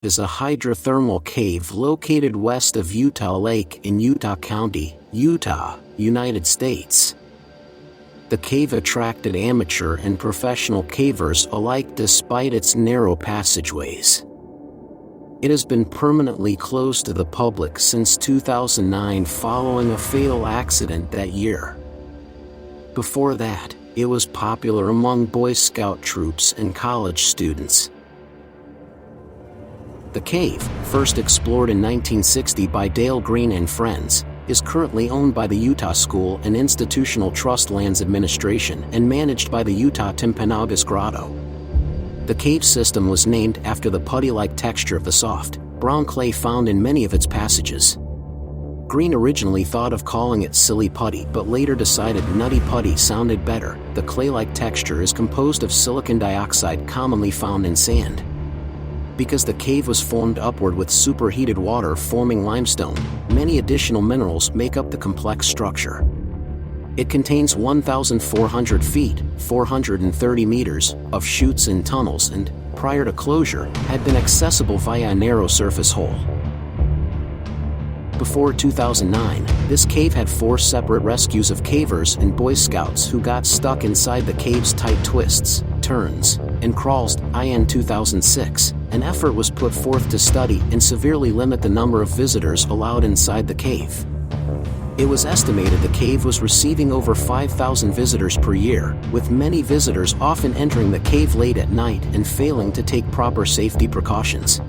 is a hydrothermal cave located west of Utah Lake in Utah County, Utah, United States. The cave attracted amateur and professional cavers alike despite its narrow passageways. It has been permanently closed to the public since 2009 following a fatal accident that year. Before that, it was popular among Boy Scout troops and college students. The cave, first explored in 1960 by Dale Green and friends, is currently owned by the Utah School and Institutional Trust Lands Administration and managed by the Utah Timpanogos Grotto. The cave system was named after the putty-like texture of the soft, brown clay found in many of its passages. Green originally thought of calling it Silly Putty but later decided Nutty Putty sounded better. The clay-like texture is composed of silicon dioxide commonly found in sand. Because the cave was formed upward with superheated water forming limestone, many additional minerals make up the complex structure. It contains 1,400 feet, 430 meters, of chutes and tunnels and, prior to closure, had been accessible via a narrow surface hole. Before 2009, this cave had 4 separate rescues of cavers and Boy Scouts who got stuck inside the cave's tight twists, turns, and crawls. In 2006, an effort was put forth to study and severely limit the number of visitors allowed inside the cave. It was estimated the cave was receiving over 5,000 visitors per year, with many visitors often entering the cave late at night and failing to take proper safety precautions.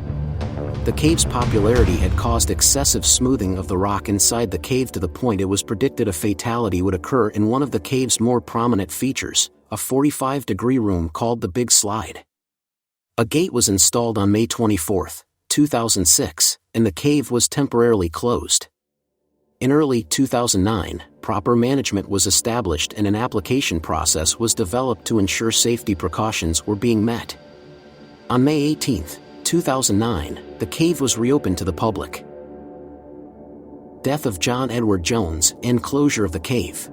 The cave's popularity had caused excessive smoothing of the rock inside the cave to the point it was predicted a fatality would occur in one of the cave's more prominent features, a 45-degree room called the Big Slide. A gate was installed on May 24, 2006, and the cave was temporarily closed. In early 2009, proper management was established and an application process was developed to ensure safety precautions were being met. On May 18, 2009, the cave was reopened to the public. Death of John Edward Jones and closure of the cave.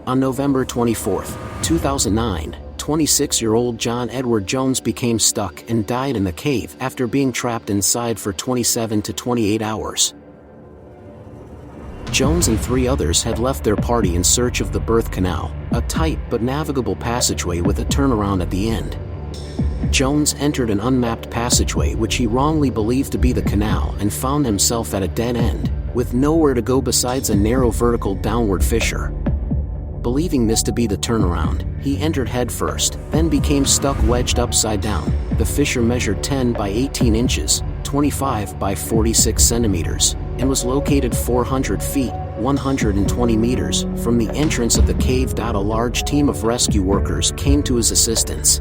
On November 24, 2009, 26-year-old John Edward Jones became stuck and died in the cave after being trapped inside for 27 to 28 hours. Jones and 3 others had left their party in search of the birth canal, a tight but navigable passageway with a turnaround at the end. Jones entered an unmapped passageway which he wrongly believed to be the canal and found himself at a dead end, with nowhere to go besides a narrow vertical downward fissure. Believing this to be the turnaround, he entered headfirst, then became stuck wedged upside down. The fissure measured 10 by 18 inches, 25 by 46 centimeters, and was located 400 feet, 120 meters, from the entrance of the cave. A large team of rescue workers came to his assistance.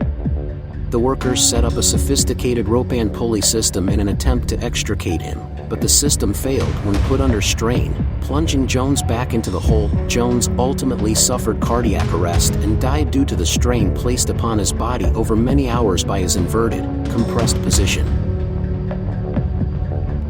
The workers set up a sophisticated rope and pulley system in an attempt to extricate him, but the system failed when put under strain, plunging Jones back into the hole. Jones ultimately suffered cardiac arrest and died due to the strain placed upon his body over many hours by his inverted, compressed position.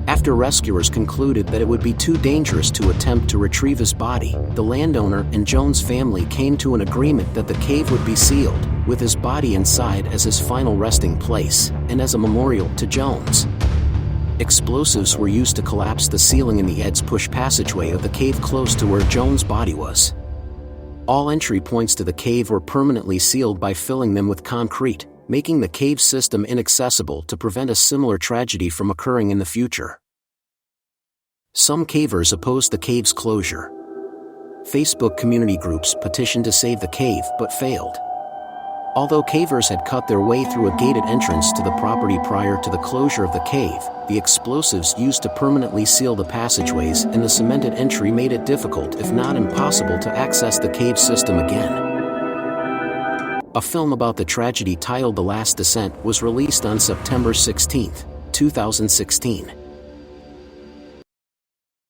After rescuers concluded that it would be too dangerous to attempt to retrieve his body, the landowner and Jones' family came to an agreement that the cave would be sealed, with his body inside as his final resting place, and as a memorial to Jones. Explosives were used to collapse the ceiling in the Ed's push passageway of the cave close to where Jones' body was. All entry points to the cave were permanently sealed by filling them with concrete, making the cave system inaccessible to prevent a similar tragedy from occurring in the future. Some cavers opposed the cave's closure. Facebook community groups petitioned to save the cave but failed. Although cavers had cut their way through a gated entrance to the property prior to the closure of the cave, the explosives used to permanently seal the passageways and the cemented entry made it difficult if not impossible to access the cave system again. A film about the tragedy titled The Last Descent was released on September 16, 2016.